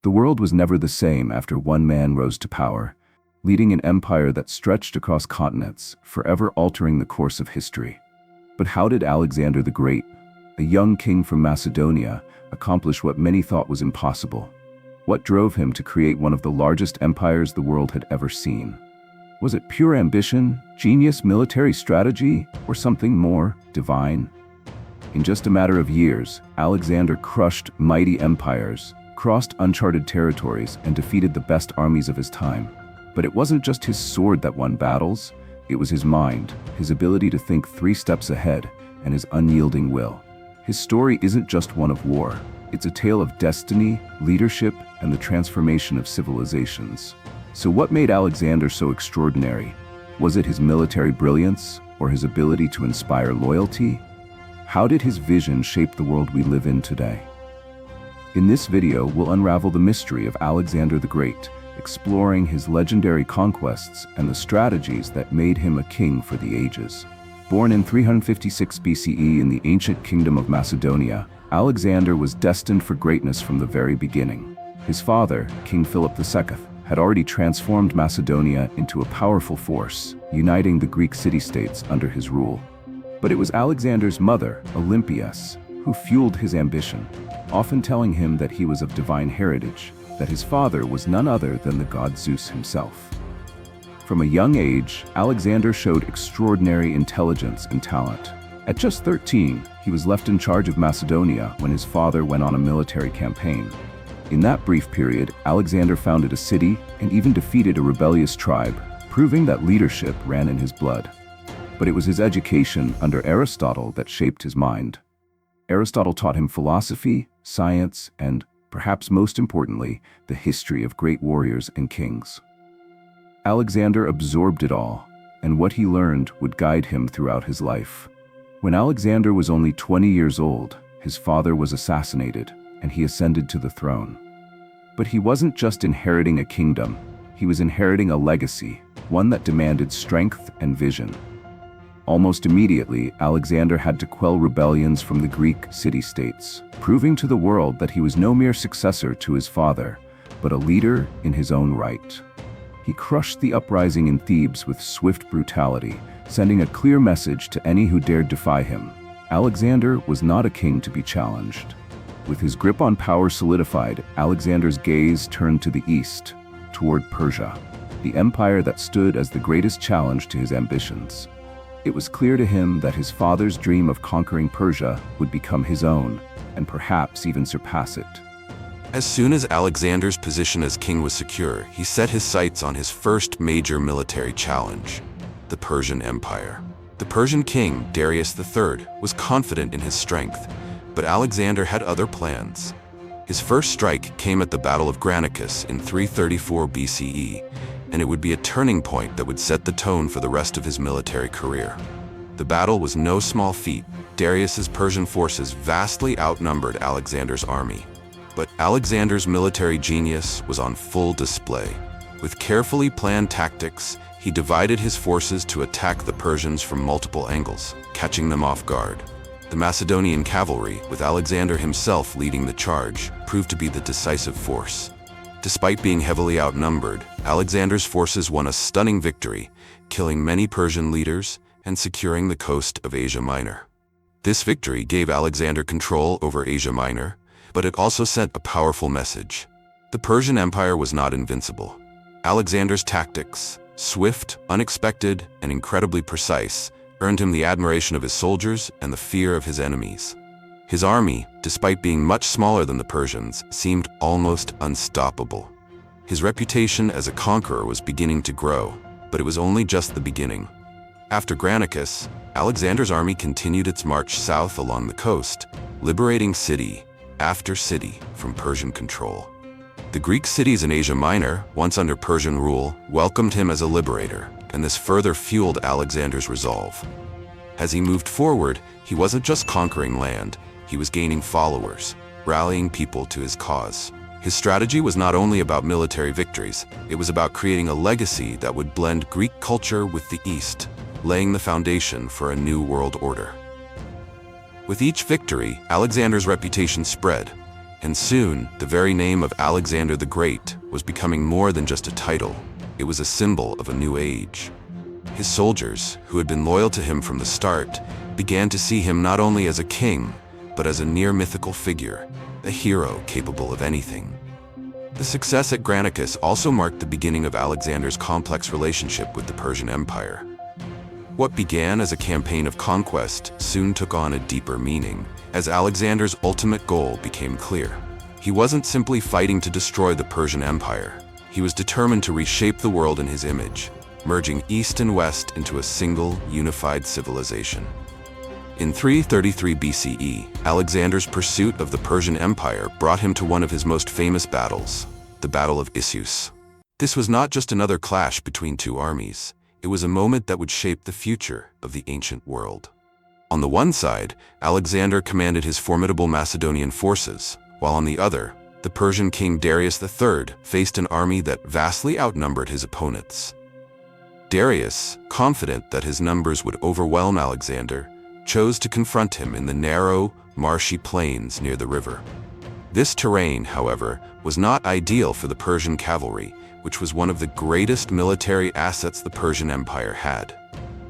The world was never the same after one man rose to power, leading an empire that stretched across continents, forever altering the course of history. But how did Alexander the Great, a young king from Macedonia, accomplish what many thought was impossible? What drove him to create one of the largest empires the world had ever seen? Was it pure ambition, genius, military strategy, or something more divine? In just a matter of years, Alexander crushed mighty empires, crossed uncharted territories, and defeated the best armies of his time. But it wasn't just his sword that won battles, it was his mind, his ability to think 3 steps ahead, and his unyielding will. His story isn't just one of war, it's a tale of destiny, leadership, and the transformation of civilizations. So what made Alexander so extraordinary? Was it his military brilliance, or his ability to inspire loyalty? How did his vision shape the world we live in today? In this video, we'll unravel the mystery of Alexander the Great, exploring his legendary conquests and the strategies that made him a king for the ages. Born in 356 BCE in the ancient kingdom of Macedonia, Alexander was destined for greatness from the very beginning. His father, King Philip II, had already transformed Macedonia into a powerful force, uniting the Greek city-states under his rule. But it was Alexander's mother, Olympias, who fueled his ambition, often telling him that he was of divine heritage, that his father was none other than the god Zeus himself. From a young age, Alexander showed extraordinary intelligence and talent. At just 13, he was left in charge of Macedonia when his father went on a military campaign. In that brief period, Alexander founded a city and even defeated a rebellious tribe, proving that leadership ran in his blood. But it was his education under Aristotle that shaped his mind. Aristotle taught him philosophy, science, and, perhaps most importantly, the history of great warriors and kings. Alexander absorbed it all, and what he learned would guide him throughout his life. When Alexander was only 20 years old, his father was assassinated, and he ascended to the throne. But he wasn't just inheriting a kingdom, he was inheriting a legacy, one that demanded strength and vision. Almost immediately, Alexander had to quell rebellions from the Greek city-states, proving to the world that he was no mere successor to his father, but a leader in his own right. He crushed the uprising in Thebes with swift brutality, sending a clear message to any who dared defy him. Alexander was not a king to be challenged. With his grip on power solidified, Alexander's gaze turned to the east, toward Persia, the empire that stood as the greatest challenge to his ambitions. It was clear to him that his father's dream of conquering Persia would become his own, and perhaps even surpass it. As soon as Alexander's position as king was secure, he set his sights on his first major military challenge, the Persian Empire. The Persian king, Darius III, was confident in his strength, but Alexander had other plans. His first strike came at the Battle of Granicus in 334 BCE, and it would be a turning point that would set the tone for the rest of his military career. The battle was no small feat. Darius's Persian forces vastly outnumbered Alexander's army. But Alexander's military genius was on full display. With carefully planned tactics, he divided his forces to attack the Persians from multiple angles, catching them off guard. The Macedonian cavalry, with Alexander himself leading the charge, proved to be the decisive force. Despite being heavily outnumbered, Alexander's forces won a stunning victory, killing many Persian leaders and securing the coast of Asia Minor. This victory gave Alexander control over Asia Minor, but it also sent a powerful message. The Persian Empire was not invincible. Alexander's tactics, swift, unexpected, and incredibly precise, earned him the admiration of his soldiers and the fear of his enemies. His army, despite being much smaller than the Persians, seemed almost unstoppable. His reputation as a conqueror was beginning to grow, but it was only just the beginning. After Granicus, Alexander's army continued its march south along the coast, liberating city after city from Persian control. The Greek cities in Asia Minor, once under Persian rule, welcomed him as a liberator, and this further fueled Alexander's resolve. As he moved forward, he wasn't just conquering land, he was gaining followers, rallying people to his cause. His strategy was not only about military victories, it was about creating a legacy that would blend Greek culture with the East, laying the foundation for a new world order. With each victory, Alexander's reputation spread, And soon, the very name of Alexander the Great was becoming more than just a title. It was a symbol of a new age. His soldiers, who had been loyal to him from the start, began to see him not only as a king, but as a near-mythical figure, a hero capable of anything. The success at Granicus also marked the beginning of Alexander's complex relationship with the Persian Empire. What began as a campaign of conquest soon took on a deeper meaning, as Alexander's ultimate goal became clear. He wasn't simply fighting to destroy the Persian Empire. He was determined to reshape the world in his image, merging East and West into a single, unified civilization. In 333 BCE, Alexander's pursuit of the Persian Empire brought him to one of his most famous battles, the Battle of Issus. This was not just another clash between two armies. It was a moment that would shape the future of the ancient world. On the one side, Alexander commanded his formidable Macedonian forces, while on the other, the Persian king Darius III faced an army that vastly outnumbered his opponents. Darius, confident that his numbers would overwhelm Alexander, chose to confront him in the narrow, marshy plains near the river. This terrain, however, was not ideal for the Persian cavalry, which was one of the greatest military assets the Persian Empire had.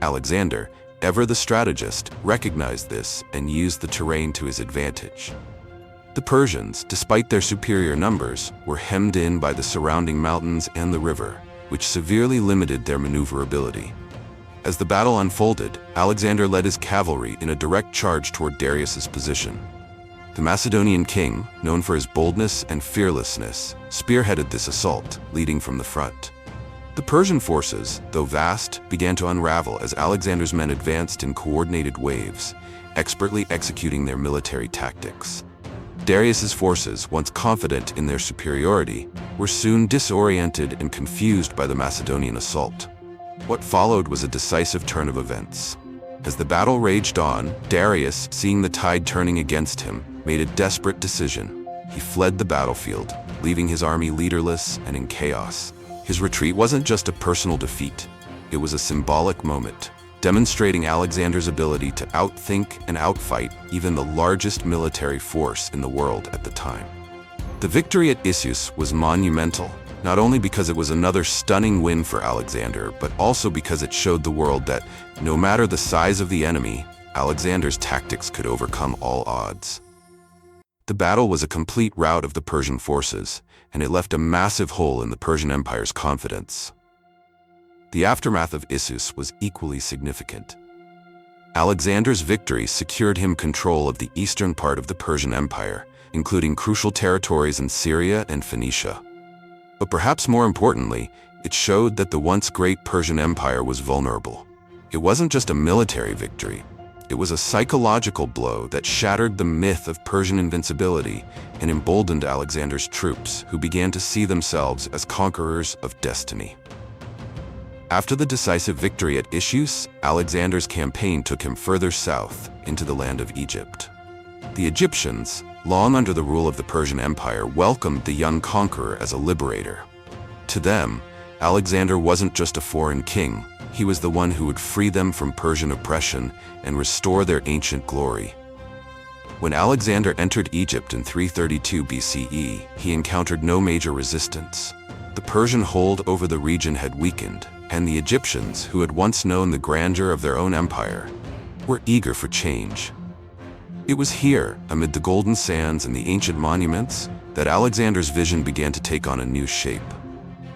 Alexander, ever the strategist, recognized this and used the terrain to his advantage. The Persians, despite their superior numbers, were hemmed in by the surrounding mountains and the river, which severely limited their maneuverability. As the battle unfolded, Alexander led his cavalry in a direct charge toward Darius's position. The Macedonian king, known for his boldness and fearlessness, spearheaded this assault, leading from the front. The Persian forces, though vast, began to unravel as Alexander's men advanced in coordinated waves, expertly executing their military tactics. Darius's forces, once confident in their superiority, were soon disoriented and confused by the Macedonian assault. What followed was a decisive turn of events. As the battle raged on, Darius, seeing the tide turning against him, made a desperate decision. He fled the battlefield, leaving his army leaderless and in chaos. His retreat wasn't just a personal defeat. It was a symbolic moment, demonstrating Alexander's ability to outthink and outfight even the largest military force in the world at the time. The victory at Issus was monumental, not only because it was another stunning win for Alexander, but also because it showed the world that, no matter the size of the enemy, Alexander's tactics could overcome all odds. The battle was a complete rout of the Persian forces, and it left a massive hole in the Persian Empire's confidence. The aftermath of Issus was equally significant. Alexander's victory secured him control of the eastern part of the Persian Empire, including crucial territories in Syria and Phoenicia. But perhaps more importantly, it showed that the once great Persian Empire was vulnerable. It wasn't just a military victory. It was a psychological blow that shattered the myth of Persian invincibility and emboldened Alexander's troops, who began to see themselves as conquerors of destiny. After the decisive victory at Issus, Alexander's campaign took him further south into the land of Egypt. The Egyptians, long under the rule of the Persian Empire, welcomed the young conqueror as a liberator. To them, Alexander wasn't just a foreign king. He was the one who would free them from Persian oppression and restore their ancient glory. When Alexander entered Egypt in 332 BCE, he encountered no major resistance. The Persian hold over the region had weakened, and the Egyptians, who had once known the grandeur of their own empire, were eager for change. It was here, amid the golden sands and the ancient monuments, that Alexander's vision began to take on a new shape.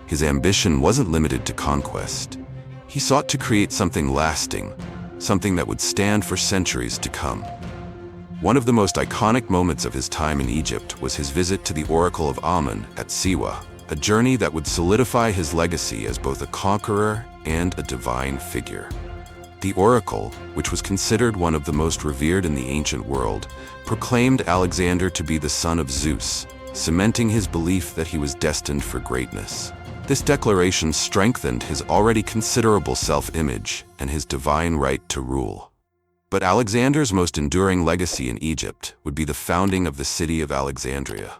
His ambition wasn't limited to conquest. He sought to create something lasting, something that would stand for centuries to come. One of the most iconic moments of his time in Egypt was his visit to the Oracle of Amun at Siwa, a journey that would solidify his legacy as both a conqueror and a divine figure. The Oracle, which was considered one of the most revered in the ancient world, proclaimed Alexander to be the son of Zeus, cementing his belief that he was destined for greatness. This declaration strengthened his already considerable self-image and his divine right to rule. But Alexander's most enduring legacy in Egypt would be the founding of the city of Alexandria.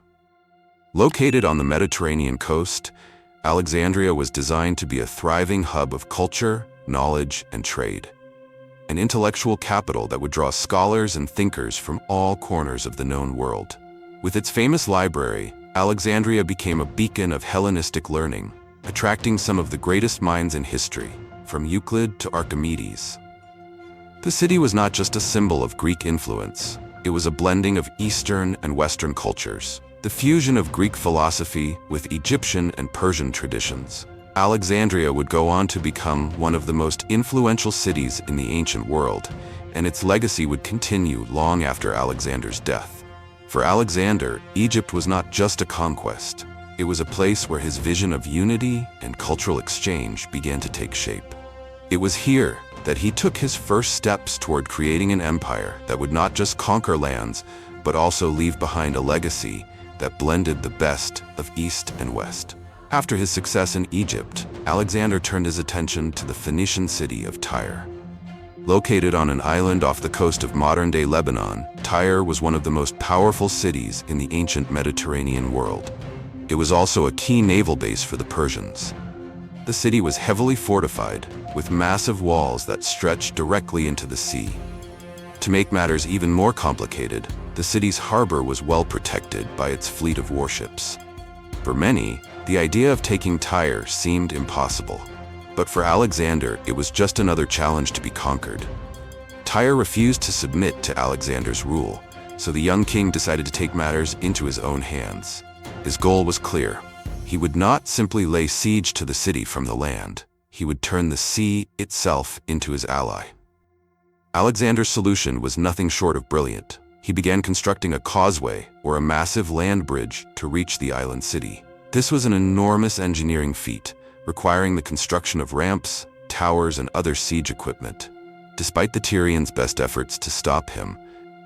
Located on the Mediterranean coast, Alexandria was designed to be a thriving hub of culture, knowledge, and trade. An intellectual capital that would draw scholars and thinkers from all corners of the known world. With its famous library, Alexandria became a beacon of Hellenistic learning, attracting some of the greatest minds in history, from Euclid to Archimedes. The city was not just a symbol of Greek influence, it was a blending of Eastern and Western cultures, the fusion of Greek philosophy with Egyptian and Persian traditions. Alexandria would go on to become one of the most influential cities in the ancient world, and its legacy would continue long after Alexander's death. For Alexander, Egypt was not just a conquest. It was a place where his vision of unity and cultural exchange began to take shape. It was here that he took his first steps toward creating an empire that would not just conquer lands, but also leave behind a legacy that blended the best of East and West. After his success in Egypt, Alexander turned his attention to the Phoenician city of Tyre. Located on an island off the coast of modern-day Lebanon, Tyre was one of the most powerful cities in the ancient Mediterranean world. It was also a key naval base for the Persians. The city was heavily fortified, with massive walls that stretched directly into the sea. To make matters even more complicated, the city's harbor was well protected by its fleet of warships. For many, the idea of taking Tyre seemed impossible. But for Alexander, it was just another challenge to be conquered. Tyre refused to submit to Alexander's rule, so the young king decided to take matters into his own hands. His goal was clear. He would not simply lay siege to the city from the land. He would turn the sea itself into his ally. Alexander's solution was nothing short of brilliant. He began constructing a causeway, or a massive land bridge, to reach the island city. This was an enormous engineering feat, requiring the construction of ramps, towers, and other siege equipment. Despite the Tyrians' best efforts to stop him,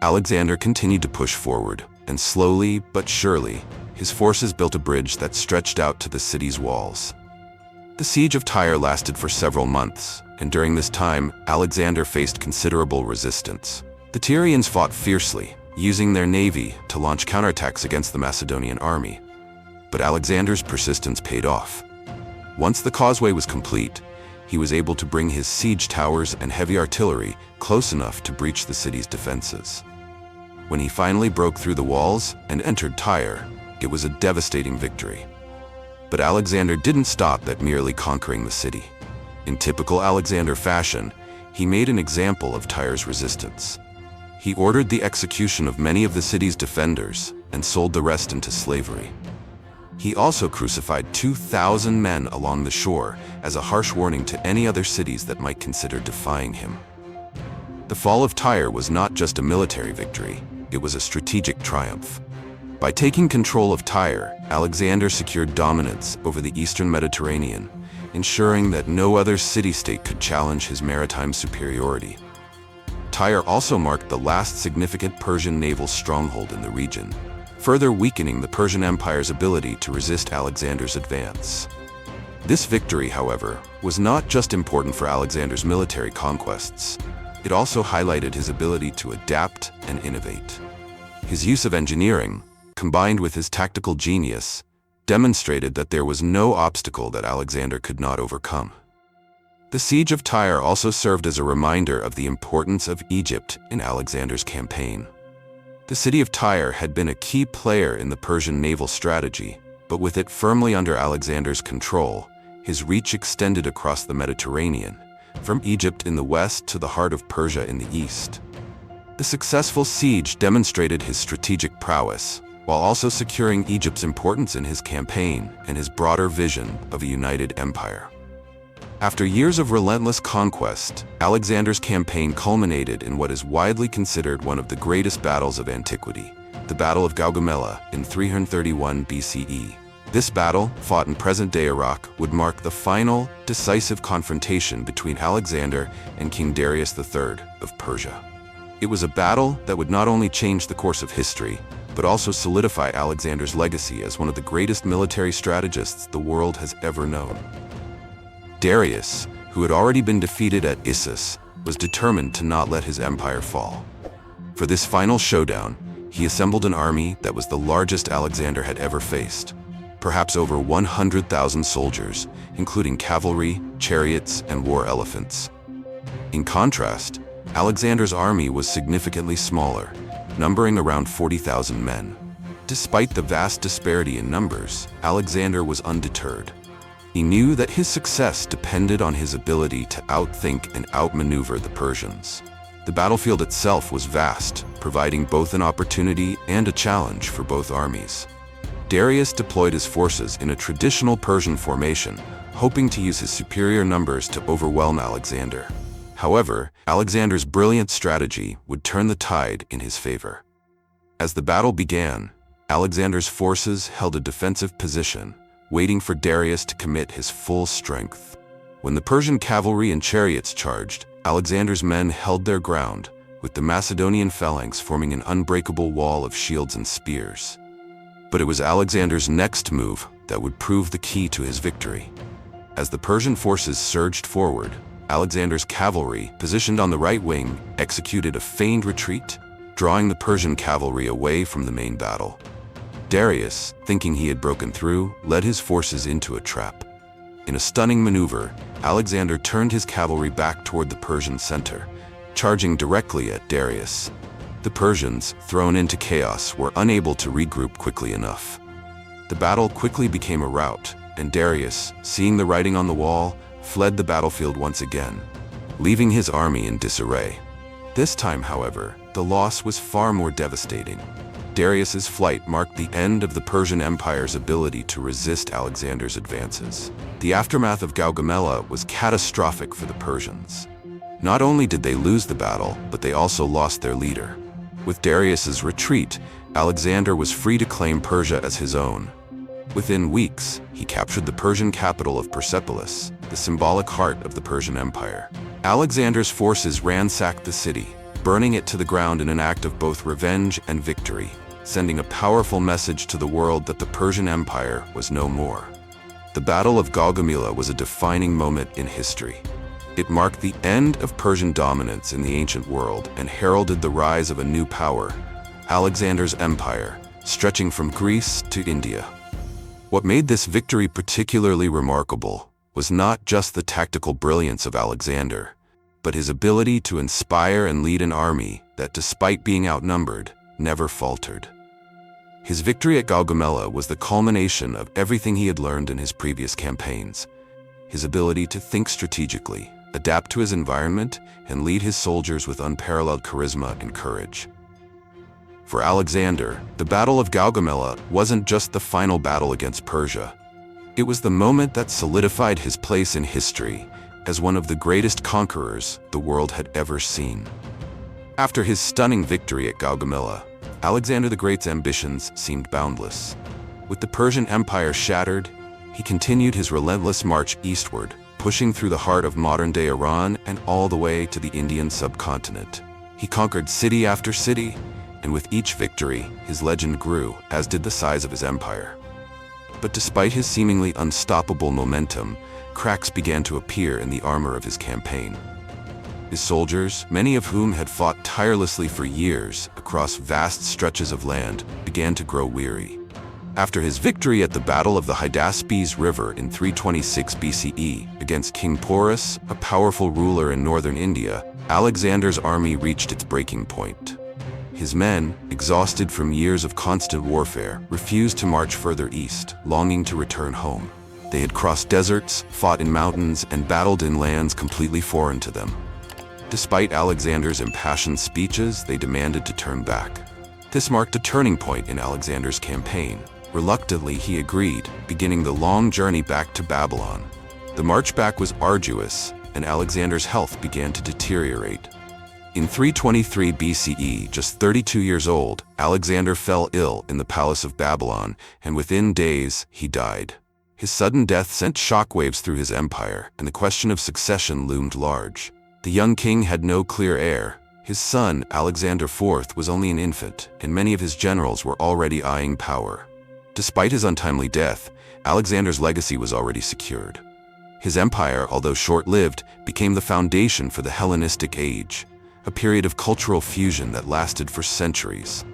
Alexander continued to push forward, and slowly but surely, his forces built a bridge that stretched out to the city's walls. The siege of Tyre lasted for several months, and during this time, Alexander faced considerable resistance. The Tyrians fought fiercely, using their navy to launch counterattacks against the Macedonian army. But Alexander's persistence paid off. Once the causeway was complete, he was able to bring his siege towers and heavy artillery close enough to breach the city's defenses. When he finally broke through the walls and entered Tyre, it was a devastating victory. But Alexander didn't stop at merely conquering the city. In typical Alexander fashion, he made an example of Tyre's resistance. He ordered the execution of many of the city's defenders and sold the rest into slavery. He also crucified 2,000 men along the shore as a harsh warning to any other cities that might consider defying him. The fall of Tyre was not just a military victory, it was a strategic triumph. By taking control of Tyre, Alexander secured dominance over the eastern Mediterranean, ensuring that no other city-state could challenge his maritime superiority. Tyre also marked the last significant Persian naval stronghold in the region, further weakening the Persian Empire's ability to resist Alexander's advance. This victory, however, was not just important for Alexander's military conquests. It also highlighted his ability to adapt and innovate. His use of engineering, combined with his tactical genius, demonstrated that there was no obstacle that Alexander could not overcome. The siege of Tyre also served as a reminder of the importance of Egypt in Alexander's campaign. The city of Tyre had been a key player in the Persian naval strategy, but with it firmly under Alexander's control, his reach extended across the Mediterranean, from Egypt in the west to the heart of Persia in the east. The successful siege demonstrated his strategic prowess, while also securing Egypt's importance in his campaign and his broader vision of a united empire. After years of relentless conquest, Alexander's campaign culminated in what is widely considered one of the greatest battles of antiquity, the Battle of Gaugamela in 331 BCE. This battle, fought in present-day Iraq, would mark the final, decisive confrontation between Alexander and King Darius III of Persia. It was a battle that would not only change the course of history, but also solidify Alexander's legacy as one of the greatest military strategists the world has ever known. Darius, who had already been defeated at Issus, was determined to not let his empire fall. For this final showdown, he assembled an army that was the largest Alexander had ever faced, perhaps over 100,000 soldiers, including cavalry, chariots, and war elephants. In contrast, Alexander's army was significantly smaller, numbering around 40,000 men. despite the vast disparity in numbers, Alexander was undeterred. He knew that his success depended on his ability to outthink and outmaneuver the Persians. The battlefield itself was vast, providing both an opportunity and a challenge for both armies. Darius deployed his forces in a traditional Persian formation, hoping to use his superior numbers to overwhelm Alexander. However, Alexander's brilliant strategy would turn the tide in his favor. As the battle began, Alexander's forces held a defensive position, waiting for Darius to commit his full strength. When the Persian cavalry and chariots charged, Alexander's men held their ground, with the Macedonian phalanx forming an unbreakable wall of shields and spears. But it was Alexander's next move that would prove the key to his victory. As the Persian forces surged forward, Alexander's cavalry, positioned on the right wing, executed a feigned retreat, drawing the Persian cavalry away from the main battle. Darius, thinking he had broken through, led his forces into a trap. In a stunning maneuver, Alexander turned his cavalry back toward the Persian center, charging directly at Darius. The Persians, thrown into chaos, were unable to regroup quickly enough. The battle quickly became a rout, and Darius, seeing the writing on the wall, fled the battlefield once again, leaving his army in disarray. This time, however, the loss was far more devastating. Darius's flight marked the end of the Persian Empire's ability to resist Alexander's advances. The aftermath of Gaugamela was catastrophic for the Persians. Not only did they lose the battle, but they also lost their leader. With Darius's retreat, Alexander was free to claim Persia as his own. Within weeks, he captured the Persian capital of Persepolis, the symbolic heart of the Persian Empire. Alexander's forces ransacked the city, burning it to the ground in an act of both revenge and victory, sending a powerful message to the world that the Persian Empire was no more. The Battle of Gaugamela was a defining moment in history. It marked the end of Persian dominance in the ancient world and heralded the rise of a new power, Alexander's empire, stretching from Greece to India. What made this victory particularly remarkable was not just the tactical brilliance of Alexander, but his ability to inspire and lead an army that, despite being outnumbered, never faltered. His victory at Gaugamela was the culmination of everything he had learned in his previous campaigns. His ability to think strategically, adapt to his environment, and lead his soldiers with unparalleled charisma and courage. For Alexander, the Battle of Gaugamela wasn't just the final battle against Persia. It was the moment that solidified his place in history as one of the greatest conquerors the world had ever seen. After his stunning victory at Gaugamela, Alexander the Great's ambitions seemed boundless. With the Persian Empire shattered, he continued his relentless march eastward, pushing through the heart of modern-day Iran and all the way to the Indian subcontinent. He conquered city after city, and with each victory, his legend grew, as did the size of his empire. But despite his seemingly unstoppable momentum, cracks began to appear in the armor of his campaign. His soldiers, many of whom had fought tirelessly for years across vast stretches of land, began to grow weary. After his victory at the Battle of the Hydaspes River in 326 BCE against King Porus, a powerful ruler in northern India, Alexander's army reached its breaking point. His men, exhausted from years of constant warfare, refused to march further east, longing to return home. They had crossed deserts, fought in mountains, and battled in lands completely foreign to them. Despite Alexander's impassioned speeches, they demanded to turn back. This marked a turning point in Alexander's campaign. Reluctantly, he agreed, beginning the long journey back to Babylon. The march back was arduous, and Alexander's health began to deteriorate. In 323 BCE, just 32 years old, Alexander fell ill in the palace of Babylon, and within days, he died. His sudden death sent shockwaves through his empire, and the question of succession loomed large. The young king had no clear heir. His son, Alexander IV, was only an infant, and many of his generals were already eyeing power. Despite his untimely death, Alexander's legacy was already secured. His empire, although short-lived, became the foundation for the Hellenistic Age, a period of cultural fusion that lasted for centuries.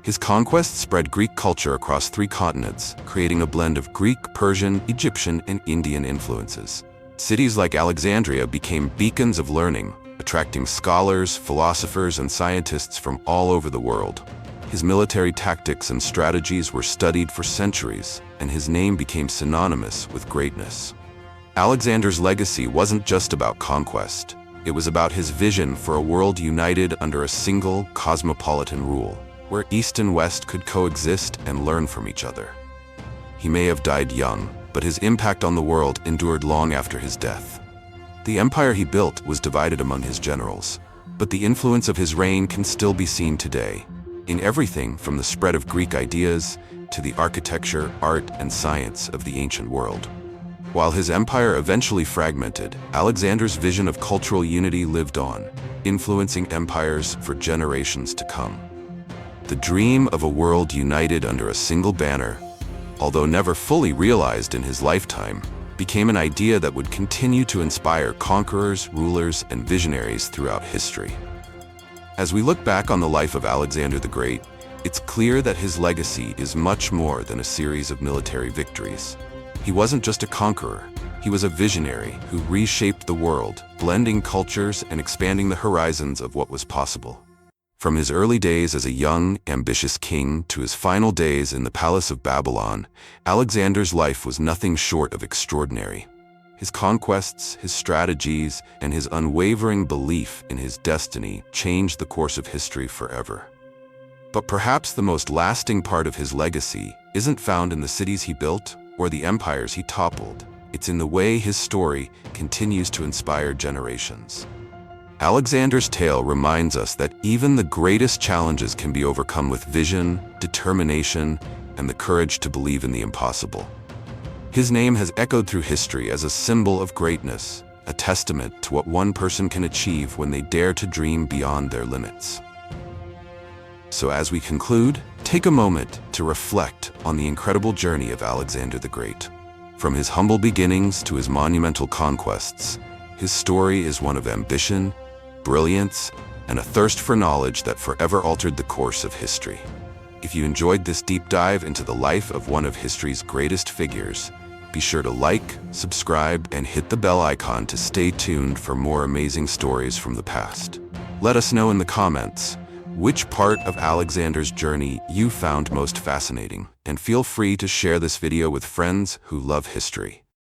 His conquests spread Greek culture across 3 continents, creating a blend of Greek, Persian, Egyptian, and Indian influences. Cities like Alexandria became beacons of learning, attracting scholars, philosophers, and scientists from all over the world. His military tactics and strategies were studied for centuries, and his name became synonymous with greatness. Alexander's legacy wasn't just about conquest. It was about his vision for a world united under a single cosmopolitan rule, where East and West could coexist and learn from each other. He may have died young, but his impact on the world endured long after his death. The empire he built was divided among his generals, but the influence of his reign can still be seen today, in everything from the spread of Greek ideas to the architecture, art, and science of the ancient world. While his empire eventually fragmented, Alexander's vision of cultural unity lived on, influencing empires for generations to come. The dream of a world united under a single banner, although never fully realized in his lifetime, became an idea that would continue to inspire conquerors, rulers, and visionaries throughout history. As we look back on the life of Alexander the Great, it's clear that his legacy is much more than a series of military victories. He wasn't just a conqueror, he was a visionary who reshaped the world, blending cultures and expanding the horizons of what was possible. From his early days as a young, ambitious king to his final days in the Palace of Babylon, Alexander's life was nothing short of extraordinary. His conquests, his strategies, and his unwavering belief in his destiny changed the course of history forever. But perhaps the most lasting part of his legacy isn't found in the cities he built or the empires he toppled. It's in the way his story continues to inspire generations. Alexander's tale reminds us that even the greatest challenges can be overcome with vision, determination, and the courage to believe in the impossible. His name has echoed through history as a symbol of greatness, a testament to what one person can achieve when they dare to dream beyond their limits. So as we conclude, take a moment to reflect on the incredible journey of Alexander the Great. From his humble beginnings to his monumental conquests, his story is one of ambition, brilliance, and a thirst for knowledge that forever altered the course of history. If you enjoyed this deep dive into the life of one of history's greatest figures, be sure to like, subscribe, and hit the bell icon to stay tuned for more amazing stories from the past. Let us know in the comments which part of Alexander's journey you found most fascinating, and feel free to share this video with friends who love history.